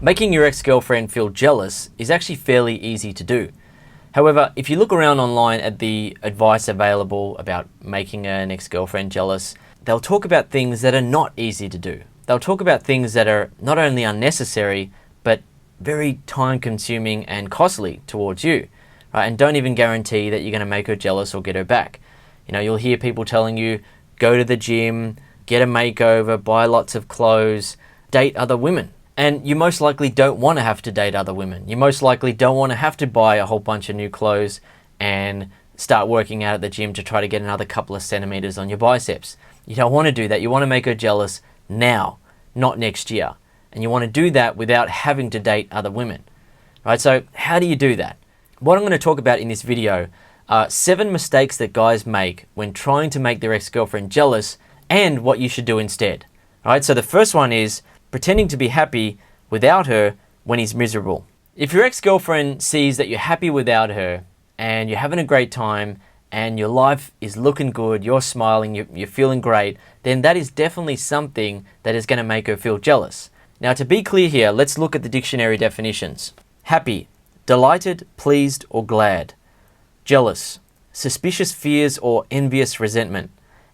Making your ex-girlfriend feel jealous is actually fairly easy to do. However, if you look around online at the advice available about making an ex-girlfriend jealous, they'll talk about things that are not easy to do. They'll talk about things that are not only unnecessary, but very time-consuming and costly towards you, right? And don't even guarantee that you're going to make her jealous or get her back. You'll hear people telling you, go to the gym, get a makeover, buy lots of clothes, date other women. And you most likely don't want to have to date other women. You most likely don't want to have to buy a whole bunch of new clothes and start working out at the gym to try to get another couple of centimeters on your biceps. You don't want to do that. You want to make her jealous now, not next year. And you want to do that without having to date other women. Right? So how do you do that? What I'm going to talk about in this video are 7 mistakes that guys make when trying to make their ex-girlfriend jealous and what you should do instead. All right, so the first one is pretending to be happy without her when he's miserable. If your ex-girlfriend sees that you're happy without her and you're having a great time and your life is looking good, you're smiling, you're feeling great, then that is definitely something that is going to make her feel jealous. Now, to be clear here, let's look at the dictionary definitions. Happy, delighted, pleased, or glad. Jealous, suspicious fears or envious resentment.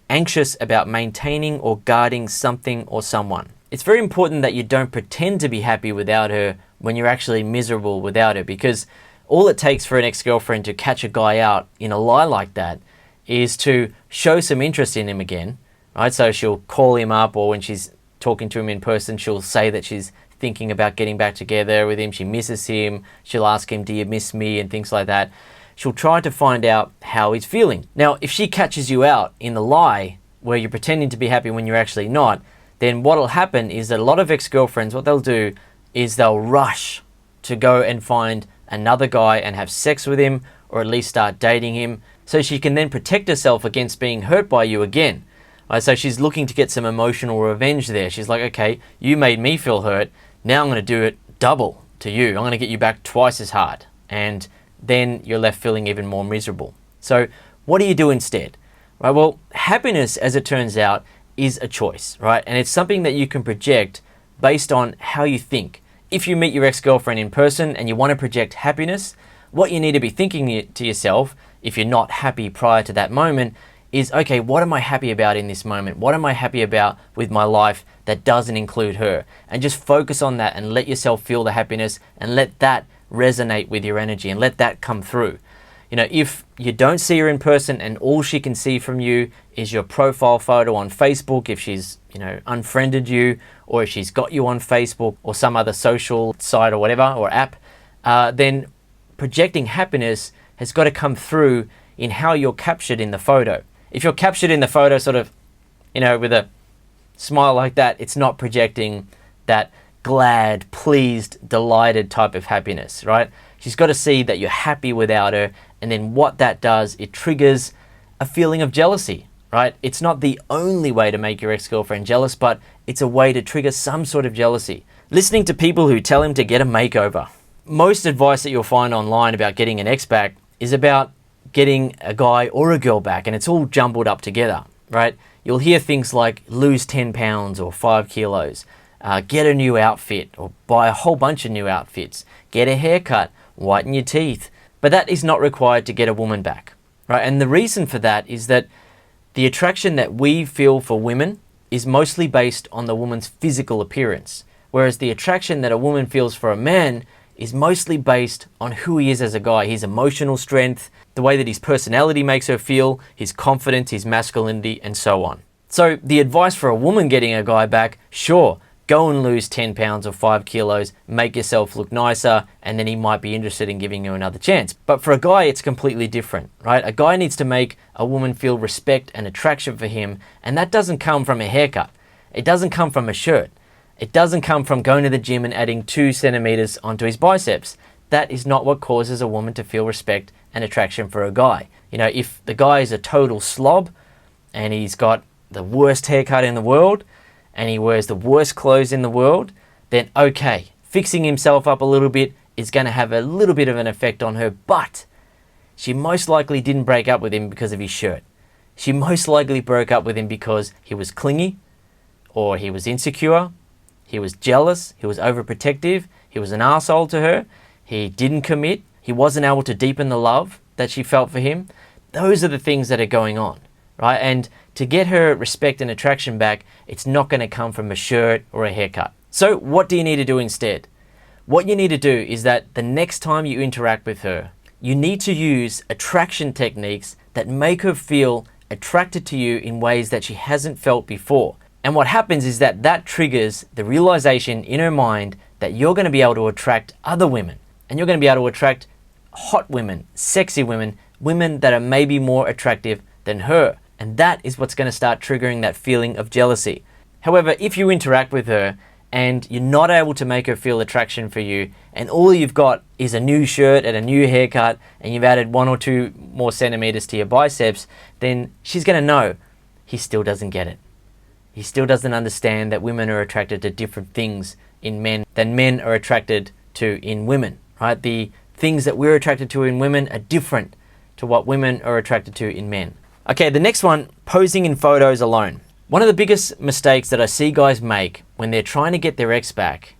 Anxious about maintaining or guarding something or someone. It's very important that you don't pretend to be happy without her when you're actually miserable without her, because all it takes for an ex-girlfriend to catch a guy out in a lie like that is to show some interest in him again, right? So she'll call him up, or when she's talking to him in person, she'll say that she's thinking about getting back together with him. She misses him. She'll ask him, do you miss me? And things like that. She'll try to find out how he's feeling. Now, if she catches you out in the lie where you're pretending to be happy when you're actually not, then what'll happen is that a lot of ex-girlfriends, what they'll do is they'll rush to go and find another guy and have sex with him, or at least start dating him, so she can then protect herself against being hurt by you again. Right, so she's looking to get some emotional revenge there. She's like, okay, you made me feel hurt. Now I'm going to do it double to you. I'm going to get you back twice as hard. And then you're left feeling even more miserable. So what do you do instead? Right, well, happiness, as it turns out, is a choice, right? And it's something that you can project based on how you think. If you meet your ex-girlfriend in person and you want to project happiness, what you need to be thinking to yourself, if you're not happy prior to that moment, is, okay, what am I happy about in this moment? What am I happy about with my life that doesn't include her? And just focus on that and let yourself feel the happiness and let that resonate with your energy and let that come through. If you don't see her in person and all she can see from you is your profile photo on Facebook, if she's, unfriended you, or if she's got you on Facebook or some other social site or whatever, or app, then projecting happiness has got to come through in how you're captured in the photo. If you're captured in the photo sort of, with a smile like that, it's not projecting that glad, pleased, delighted type of happiness, right? She's got to see that you're happy without her, and then what that does, it triggers a feeling of jealousy, right? It's not the only way to make your ex-girlfriend jealous, but it's a way to trigger some sort of jealousy. Listening to people who tell him to get a makeover. Most advice that you'll find online about getting an ex back is about getting a guy or a girl back, and it's all jumbled up together, right? You'll hear things like lose 10 pounds or 5 kilos, get a new outfit or buy a whole bunch of new outfits, get a haircut, whiten your teeth. But that is not required to get a woman back, right? And the reason for that is that the attraction that we feel for women is mostly based on the woman's physical appearance, whereas the attraction that a woman feels for a man is mostly based on who he is as a guy, his emotional strength, the way that his personality makes her feel, his confidence, his masculinity, and so on. So the advice for a woman getting a guy back, sure, go and lose 10 pounds or 5 kilos, make yourself look nicer, and then he might be interested in giving you another chance. But for a guy, it's completely different, right? A guy needs to make a woman feel respect and attraction for him, and that doesn't come from a haircut. It doesn't come from a shirt. It doesn't come from going to the gym and adding 2 centimeters onto his biceps. That is not what causes a woman to feel respect and attraction for a guy. If the guy is a total slob and he's got the worst haircut in the world and he wears the worst clothes in the world, then okay, fixing himself up a little bit is going to have a little bit of an effect on her, but she most likely didn't break up with him because of his shirt. She most likely broke up with him because he was clingy, or he was insecure, he was jealous, he was overprotective, he was an asshole to her, he didn't commit, he wasn't able to deepen the love that she felt for him. Those are the things that are going on, right? And to get her respect and attraction back, it's not going to come from a shirt or a haircut. So what do you need to do instead? What you need to do is that the next time you interact with her, you need to use attraction techniques that make her feel attracted to you in ways that she hasn't felt before. And what happens is that that triggers the realization in her mind that you're going to be able to attract other women. And you're going to be able to attract hot women, sexy women, women that are maybe more attractive than her. And that is what's going to start triggering that feeling of jealousy. However, if you interact with her and you're not able to make her feel attraction for you, and all you've got is a new shirt and a new haircut, and you've added 1 or 2 more centimeters to your biceps, then she's going to know he still doesn't get it. He still doesn't understand that women are attracted to different things in men than men are attracted to in women, right? The things that we're attracted to in women are different to what women are attracted to in men. Okay, the next one, posing in photos alone. One of the biggest mistakes that I see guys make when they're trying to get their ex back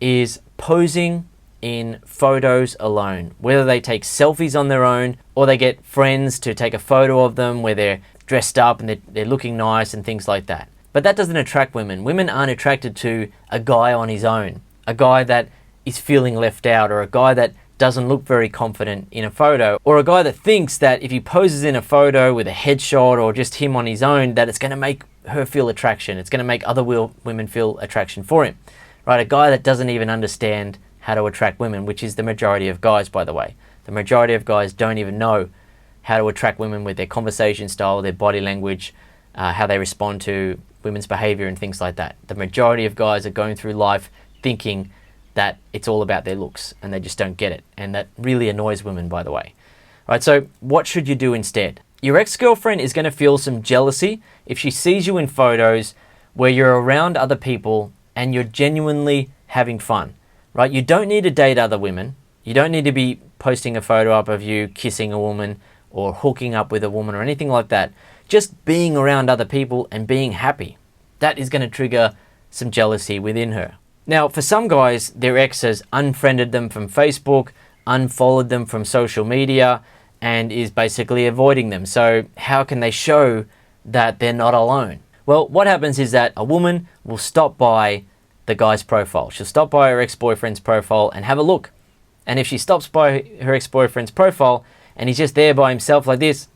is posing in photos alone. Whether they take selfies on their own or they get friends to take a photo of them where they're dressed up and they're looking nice and things like that. But that doesn't attract women. Women aren't attracted to a guy on his own, a guy that is feeling left out, or a guy that doesn't look very confident in a photo, or a guy that thinks that if he poses in a photo with a headshot or just him on his own, that it's going to make her feel attraction. It's going to make other women feel attraction for him, right? A guy that doesn't even understand how to attract women, which is the majority of guys, by the way. The majority of guys don't even know how to attract women with their conversation style, their body language, how they respond to women's behavior and things like that. The majority of guys are going through life thinking that it's all about their looks, and they just don't get it. And that really annoys women, by the way. All right, so what should you do instead? Your ex-girlfriend is going to feel some jealousy if she sees you in photos where you're around other people and you're genuinely having fun, right? You don't need to date other women. You don't need to be posting a photo up of you kissing a woman or hooking up with a woman or anything like that. Just being around other people and being happy. That is going to trigger some jealousy within her. Now, for some guys, their ex has unfriended them from Facebook, unfollowed them from social media, and is basically avoiding them. So how can they show that they're not alone? Well, what happens is that a woman will stop by the guy's profile. She'll stop by her ex-boyfriend's profile and have a look. And if she stops by her ex-boyfriend's profile and he's just there by himself like this,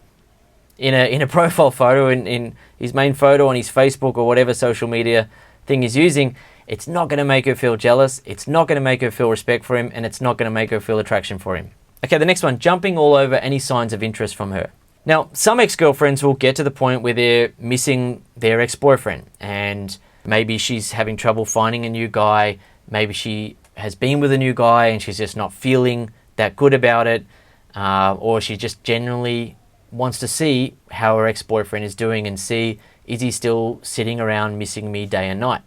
in a profile photo, in his main photo on his Facebook or whatever social media thing he's using, it's not going to make her feel jealous, it's not going to make her feel respect for him, and it's not going to make her feel attraction for him. Okay, the next one, jumping all over any signs of interest from her. Now, some ex-girlfriends will get to the point where they're missing their ex-boyfriend, and maybe she's having trouble finding a new guy, maybe she has been with a new guy and she's just not feeling that good about it, or she just generally wants to see how her ex-boyfriend is doing and see, is he still sitting around missing me day and night?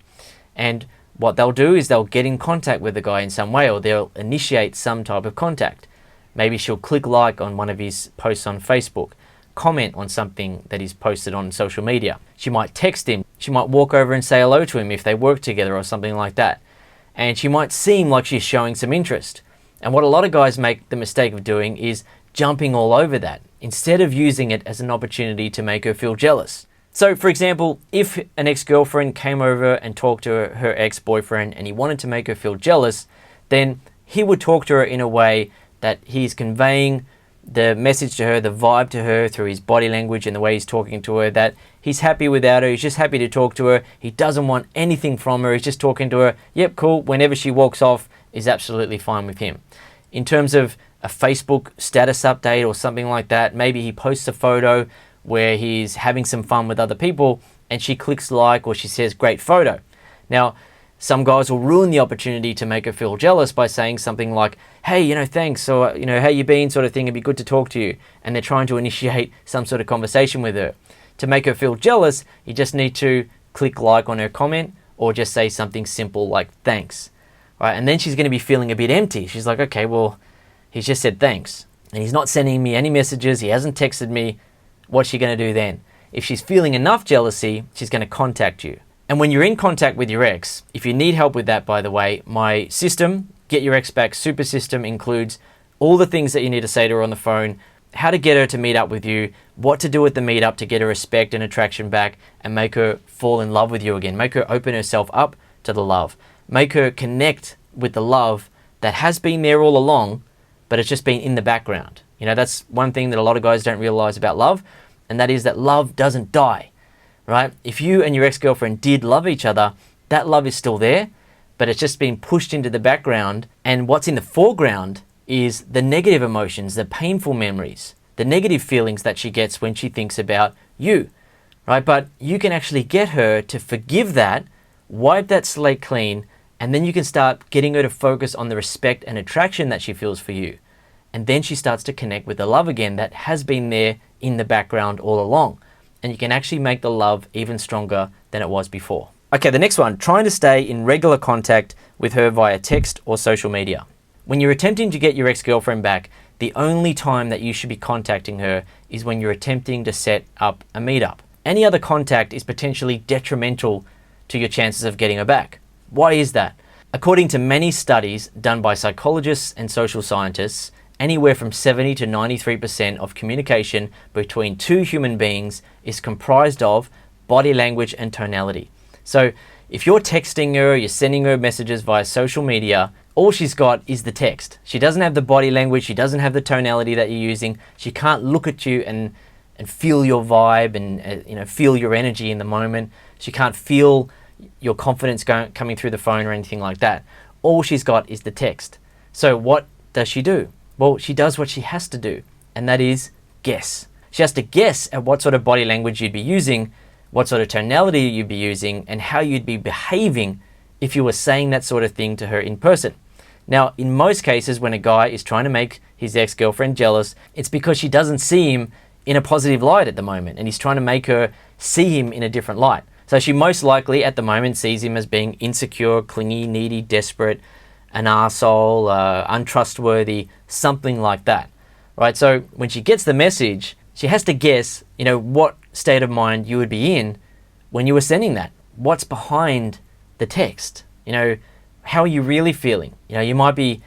And what they'll do is they'll get in contact with the guy in some way, or they'll initiate some type of contact. Maybe she'll click like on one of his posts on Facebook, comment on something that he's posted on social media. She might text him. She might walk over and say hello to him if they work together or something like that. And she might seem like she's showing some interest. And what a lot of guys make the mistake of doing is jumping all over that, instead of using it as an opportunity to make her feel jealous. So, for example, if an ex-girlfriend came over and talked to her ex-boyfriend and he wanted to make her feel jealous, then he would talk to her in a way that he's conveying the message to her, the vibe to her through his body language and the way he's talking to her, that he's happy without her, he's just happy to talk to her, he doesn't want anything from her, he's just talking to her, yep, cool, whenever she walks off is absolutely fine with him. In terms of a Facebook status update or something like that, maybe he posts a photo where he's having some fun with other people and she clicks like or she says great photo. Now, some guys will ruin the opportunity to make her feel jealous by saying something like, hey, thanks, or, how you been, sort of thing, it'd be good to talk to you. And they're trying to initiate some sort of conversation with her. To make her feel jealous, you just need to click like on her comment or just say something simple like thanks. Right? And then she's going to be feeling a bit empty. She's like, okay, well, he's just said thanks. And he's not sending me any messages, he hasn't texted me. What's she going to do then? If she's feeling enough jealousy, she's going to contact you. And when you're in contact with your ex, if you need help with that, by the way, my system Get Your Ex Back Super System includes all the things that you need to say to her on the phone, how to get her to meet up with you, what to do at the meetup to get her respect and attraction back and make her fall in love with you again, make her open herself up to the love, make her connect with the love that has been there all along, but it's just been in the background. You know, that's one thing that a lot of guys don't realize about love, and that is that love doesn't die, right? If you and your ex-girlfriend did love each other, that love is still there, but it's just been pushed into the background, and what's in the foreground is the negative emotions, the painful memories, the negative feelings that she gets when she thinks about you, right? But you can actually get her to forgive that, wipe that slate clean, and then you can start getting her to focus on the respect and attraction that she feels for you. And then she starts to connect with the love again that has been there in the background all along. And you can actually make the love even stronger than it was before. Okay, the next one, trying to stay in regular contact with her via text or social media. When you're attempting to get your ex-girlfriend back, the only time that you should be contacting her is when you're attempting to set up a meetup. Any other contact is potentially detrimental to your chances of getting her back. Why is that? According to many studies done by psychologists and social scientists, anywhere from 70 to 93% of communication between two human beings is comprised of body language and tonality. So if you're texting her, you're sending her messages via social media, all she's got is the text. She doesn't have the body language, she doesn't have the tonality that you're using, she can't look at you and feel your vibe and feel your energy in the moment. She can't feel your confidence coming through the phone or anything like that. All she's got is the text. So what does she do? Well, she does what she has to do, and that is guess. She has to guess at what sort of body language you'd be using, what sort of tonality you'd be using, and how you'd be behaving if you were saying that sort of thing to her in person. Now, in most cases, when a guy is trying to make his ex-girlfriend jealous, it's because she doesn't see him in a positive light at the moment, and he's trying to make her see him in a different light. So she most likely at the moment sees him as being insecure, clingy, needy, desperate, an arsehole, untrustworthy, something like that, right? So when she gets the message, she has to guess, what state of mind you would be in when you were sending that. What's behind the text? How are you really feeling? You might be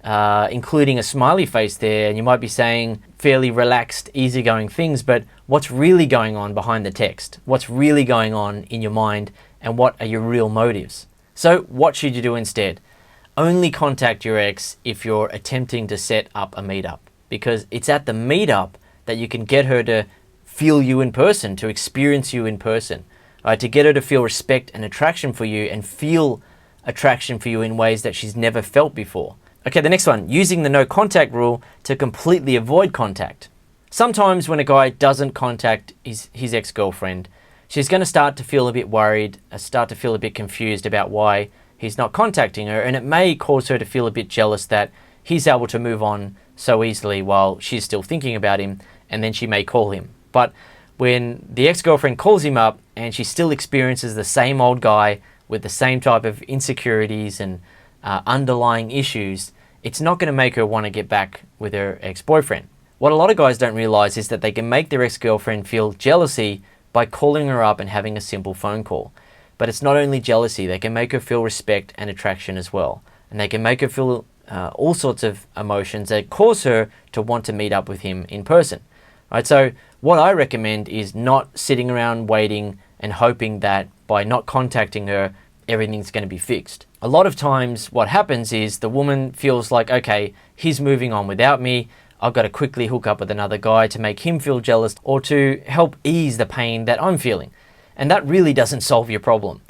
including a smiley face there, and you might be saying fairly relaxed, easygoing things, but what's really going on behind the text? What's really going on in your mind, and what are your real motives? So what should you do instead? Only contact your ex if you're attempting to set up a meetup, because it's at the meetup that you can get her to feel you in person, to experience you in person, right? To get her to feel respect and attraction for you and feel attraction for you in ways that she's never felt before. Okay, the next one, using the no contact rule to completely avoid contact. Sometimes when a guy doesn't contact his ex-girlfriend, she's going to start to feel a bit worried, start to feel a bit confused about why he's not contacting her, and it may cause her to feel a bit jealous that he's able to move on so easily while she's still thinking about him, and then she may call him. But when the ex-girlfriend calls him up and she still experiences the same old guy with the same type of insecurities and underlying issues, it's not going to make her want to get back with her ex-boyfriend. What a lot of guys don't realize is that they can make their ex-girlfriend feel jealousy by calling her up and having a simple phone call. But it's not only jealousy, they can make her feel respect and attraction as well. And they can make her feel all sorts of emotions that cause her to want to meet up with him in person. Right? So what I recommend is not sitting around waiting and hoping that by not contacting her, everything's going to be fixed. A lot of times what happens is the woman feels like, okay, he's moving on without me. I've got to quickly hook up with another guy to make him feel jealous or to help ease the pain that I'm feeling. And that really doesn't solve your problem.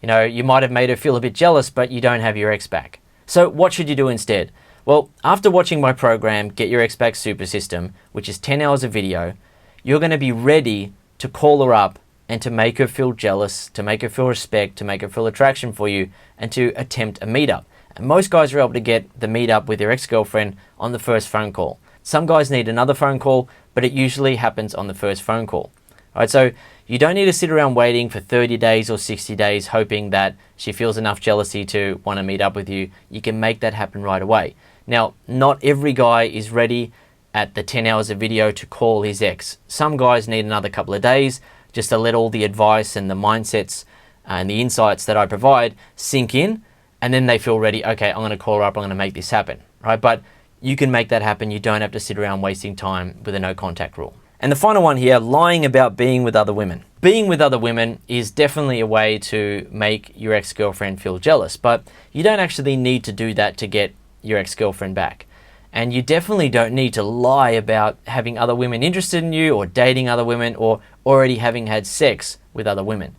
You might have made her feel a bit jealous, but you don't have your ex back. So what should you do instead? Well, after watching my program, Get Your Ex Back Super System, which is 10 hours of video, you're going to be ready to call her up and to make her feel jealous, to make her feel respect, to make her feel attraction for you, and to attempt a meetup. And most guys are able to get the meetup with their ex-girlfriend on the first phone call. Some guys need another phone call, but it usually happens on the first phone call. All right, so you don't need to sit around waiting for 30 days or 60 days hoping that she feels enough jealousy to want to meet up with you. You can make that happen right away. Now, not every guy is ready at the 10 hours of video to call his ex. Some guys need another couple of days just to let all the advice and the mindsets and the insights that I provide sink in, and then they feel ready, okay, I'm going to call her up, I'm going to make this happen, right? But you can make that happen. You don't have to sit around wasting time with a no contact rule. And the final one here, lying about being with other women. Being with other women is definitely a way to make your ex-girlfriend feel jealous, but you don't actually need to do that to get your ex-girlfriend back. And you definitely don't need to lie about having other women interested in you, or dating other women, or already having had sex with other women.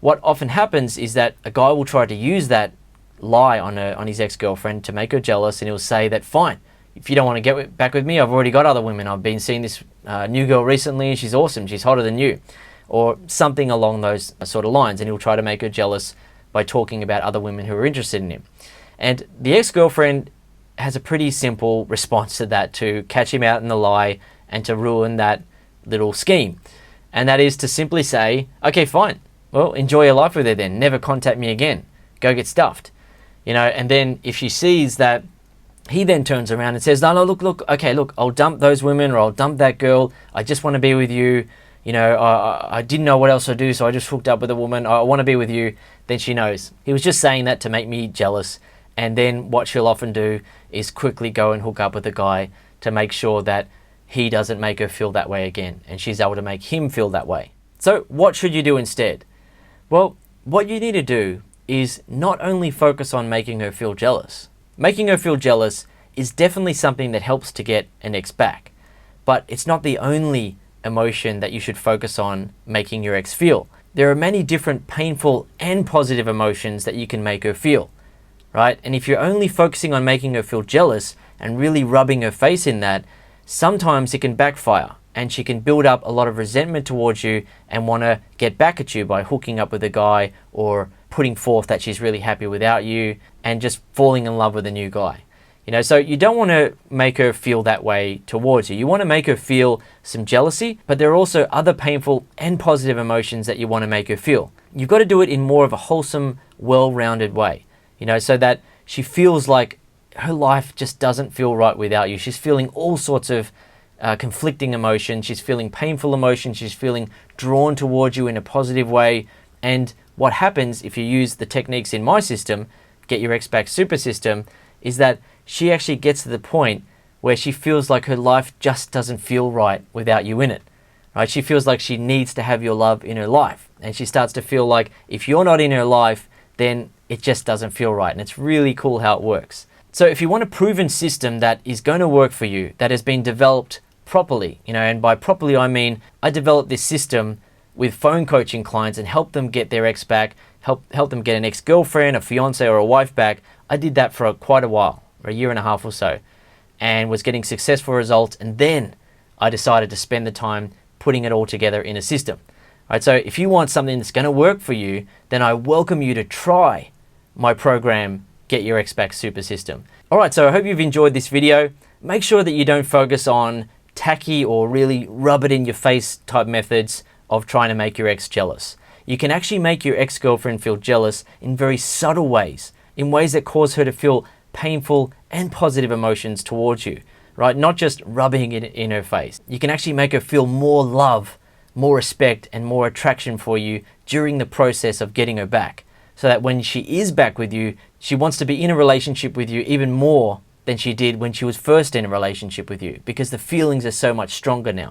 What often happens is that a guy will try to use that lie on his ex-girlfriend to make her jealous, and he'll say that, fine, if you don't want to get back with me, I've already got other women. I've been seeing this new girl recently, and she's awesome, she's hotter than you, or something along those sort of lines. And he'll try to make her jealous by talking about other women who are interested in him. And the ex-girlfriend has a pretty simple response to that, to catch him out in the lie and to ruin that little scheme. And that is to simply say, okay, fine, well, enjoy your life with her then, never contact me again, go get stuffed. And then if she sees that he then turns around and says, no, look, okay, look, I'll dump those women, or I'll dump that girl, I just want to be with you, I didn't know what else to do, so I just hooked up with a woman, I want to be with you, then she knows he was just saying that to make me jealous. And then what she'll often do is quickly go and hook up with a guy to make sure that he doesn't make her feel that way again, and she's able to make him feel that way. So what should you do instead? Well, what you need to do is not only focus on making her feel jealous. Making her feel jealous is definitely something that helps to get an ex back, but it's not the only emotion that you should focus on making your ex feel. There are many different painful and positive emotions that you can make her feel, right? And if you're only focusing on making her feel jealous and really rubbing her face in that, sometimes it can backfire, and she can build up a lot of resentment towards you and want to get back at you by hooking up with a guy, or putting forth that she's really happy without you and just falling in love with a new guy. So you don't want to make her feel that way towards you. You want to make her feel some jealousy, but there are also other painful and positive emotions that you want to make her feel. You've got to do it in more of a wholesome, well-rounded way, so that she feels like her life just doesn't feel right without you. She's feeling all sorts of conflicting emotions. She's feeling painful emotions. She's feeling drawn towards you in a positive way. And what happens if you use the techniques in my system, Get Your Ex Back Super System, is that she actually gets to the point where she feels like her life just doesn't feel right without you in it. Right? She feels like she needs to have your love in her life. And she starts to feel like if you're not in her life, then it just doesn't feel right. And it's really cool how it works. So if you want a proven system that is going to work for you, that has been developed properly, and by properly I mean I developed this system with phone coaching clients and help them get their ex back, help them get an ex-girlfriend, a fiance, or a wife back. I did that for quite a while, for a year and a half or so, and was getting successful results. And then I decided to spend the time putting it all together in a system. All right, so if you want something that's going to work for you, then I welcome you to try my program, Get Your Ex Back Super System. All right, so I hope you've enjoyed this video. Make sure that you don't focus on tacky or really rub it in your face type methods of trying to make your ex jealous. You can actually make your ex-girlfriend feel jealous in very subtle ways, in ways that cause her to feel painful and positive emotions towards you, right? Not just rubbing it in her face. You can actually make her feel more love, more respect, and more attraction for you during the process of getting her back, so that when she is back with you, she wants to be in a relationship with you even more than she did when she was first in a relationship with you, because the feelings are so much stronger now.